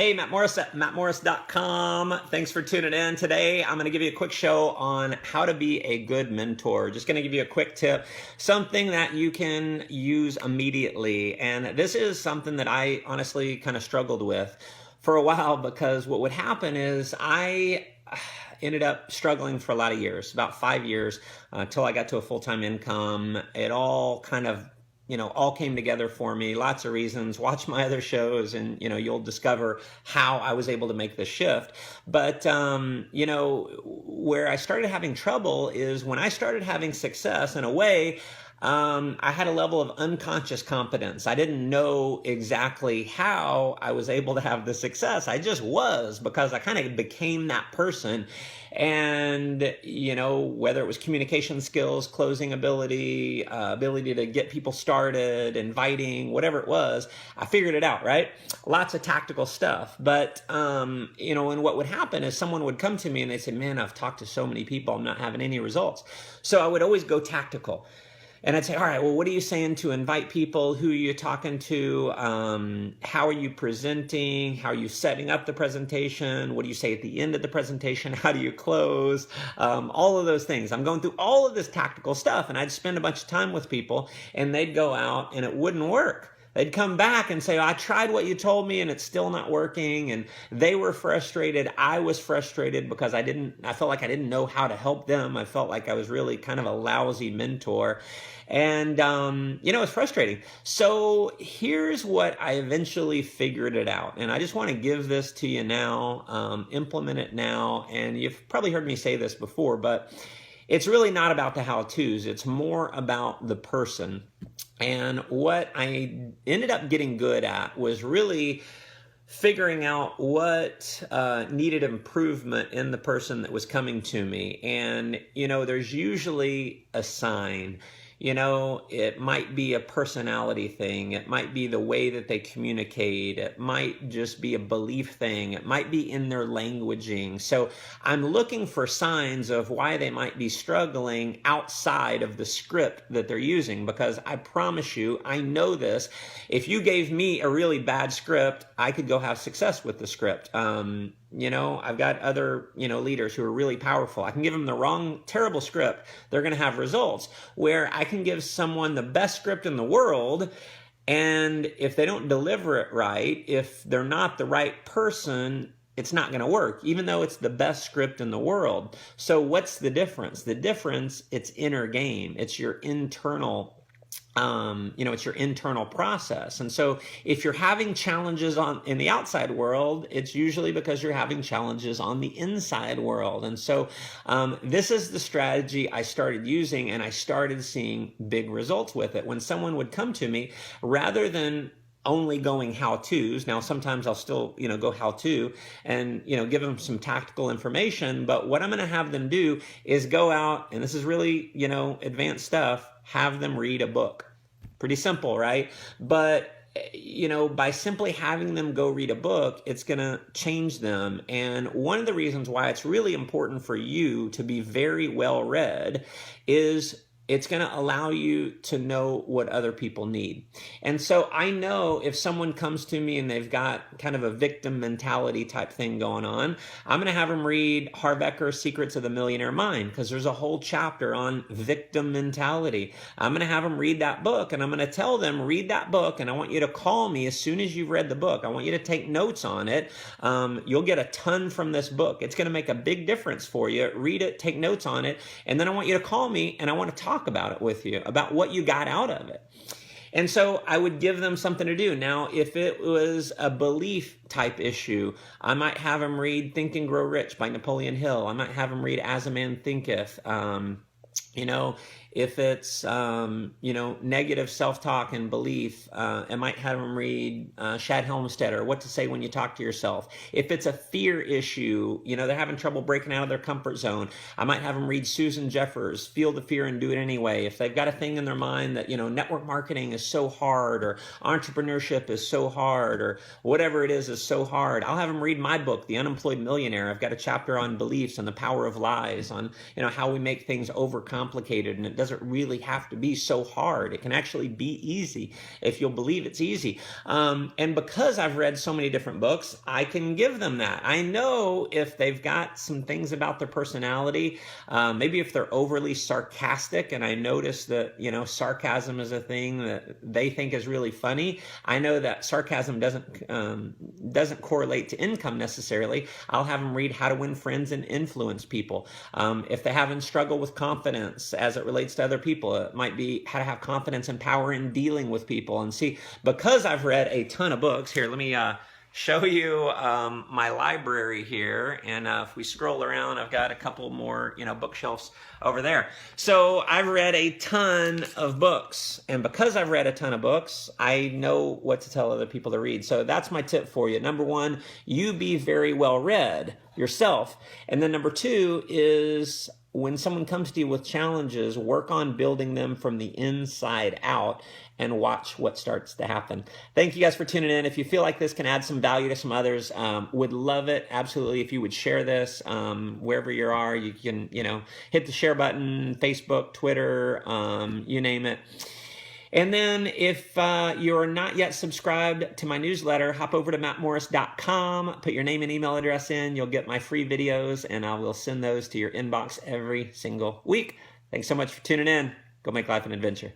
Hey, Matt Morris at mattmorris.com. Thanks for tuning in. Today, I'm going to give you a quick show on how to be a good mentor. Just going to give you a quick tip, something that you can use immediately. And this is something that I honestly kind of struggled with for a while, because what would happen is I ended up struggling for a lot of years, about 5 years, until I got to a full-time income. It all kind of all came together for me. Lots of reasons. Watch my other shows and, you'll discover how I was able to make this shift. But, where I started having trouble is when I started having success in a way. I had a level of unconscious competence. I didn't know exactly how I was able to have the success. I just was, because I kind of became that person. And, whether it was communication skills, closing ability, ability to get people started, inviting, whatever it was, I figured it out, right? Lots of tactical stuff. But, and what would happen is someone would come to me and they'd say, man, I've talked to so many people, I'm not having any results. So I would always go tactical. And I'd say, all right, well, what are you saying to invite people? Who are you talking to? How are you presenting? How are you setting up the presentation? What do you say at the end of the presentation? How do you close? All of those things. I'm going through all of this tactical stuff, and I'd spend a bunch of time with people, and they'd go out, and it wouldn't work. They'd come back and say, I tried what you told me and it's still not working. And they were frustrated. I was frustrated because I felt like I didn't know how to help them. I felt like I was really kind of a lousy mentor. And, it's frustrating. So here's what I eventually figured it out. And I just want to give this to you now, implement it now. And you've probably heard me say this before, but it's really not about the how-tos. It's more about the person. And what I ended up getting good at was really figuring out what needed improvement in the person that was coming to me. And, there's usually a sign. It might be a personality thing. It might be the way that they communicate. It might just be a belief thing. It might be in their languaging. So I'm looking for signs of why they might be struggling outside of the script that they're using, because I promise you, I know this. If you gave me a really bad script, I could go have success with the script. I've got other, leaders who are really powerful. I can give them the wrong, terrible script. They're going to have results. Where I can give someone the best script in the world, and if they don't deliver it right, if they're not the right person, it's not going to work, even though it's the best script in the world. So what's the difference? The difference, it's inner game. It's your internal it's your internal process. And so if you're having challenges in the outside world, it's usually because you're having challenges on the inside world. And so this is the strategy I started using, and I started seeing big results with it. When someone would come to me, rather than only going how-tos. Now, sometimes I'll still, go how-to and, give them some tactical information. But what I'm going to have them do is go out, and this is really, advanced stuff, have them read a book. Pretty simple, right? But by simply having them go read a book, it's going to change them. And one of the reasons why it's really important for you to be very well read is it's going to allow you to know what other people need. And so I know if someone comes to me and they've got kind of a victim mentality type thing going on, I'm going to have them read Harv Eker's Secrets of the Millionaire Mind, because there's a whole chapter on victim mentality. I'm going to have them read that book, and I'm going to tell them, read that book, and I want you to call me as soon as you've read the book. I want you to take notes on it. You'll get a ton from this book. It's going to make a big difference for you. Read it, take notes on it, and then I want you to call me, and I want to talk about it with you, about what you got out of it. And so I would give them something to do. Now, if it was a belief type issue, I might have them read Think and Grow Rich by Napoleon Hill. I might have them read As a Man Thinketh. If it's, negative self-talk and belief, I might have them read Shad Helmstetter, What to Say When You Talk to Yourself. If it's a fear issue, they're having trouble breaking out of their comfort zone, I might have them read Susan Jeffers, Feel the Fear and Do It Anyway. If they've got a thing in their mind that, network marketing is so hard, or entrepreneurship is so hard, or whatever it is so hard, I'll have them read my book, The Unemployed Millionaire. I've got a chapter on beliefs and the power of lies, on, how we make things overcome complicated, and it doesn't really have to be so hard. It can actually be easy if you'll believe it's easy. And because I've read so many different books, I can give them that. I know if they've got some things about their personality, maybe if they're overly sarcastic, and I notice that, sarcasm is a thing that they think is really funny. I know that sarcasm doesn't correlate to income necessarily. I'll have them read How to Win Friends and Influence People. If they haven't struggled with confidence as it relates to other people, it might be How to Have Confidence and Power in Dealing with People. And see, because I've read a ton of books, here, let me show you my library here, and if we scroll around, I've got a couple more bookshelves over there. So I've read a ton of books, and because I've read a ton of books, I know what to tell other people to read. So that's my tip for you. Number one, you be very well read yourself. And then number two is, when someone comes to you with challenges, work on building them from the inside out and watch what starts to happen. Thank you guys for tuning in. If you feel like this can add some value to some others, would love it absolutely if you would share this wherever you are. You can, hit the share button, Facebook, Twitter, you name it. And then if you're not yet subscribed to my newsletter, hop over to mattmorris.com, put your name and email address in. You'll get my free videos, and I will send those to your inbox every single week. Thanks so much for tuning in. Go make life an adventure.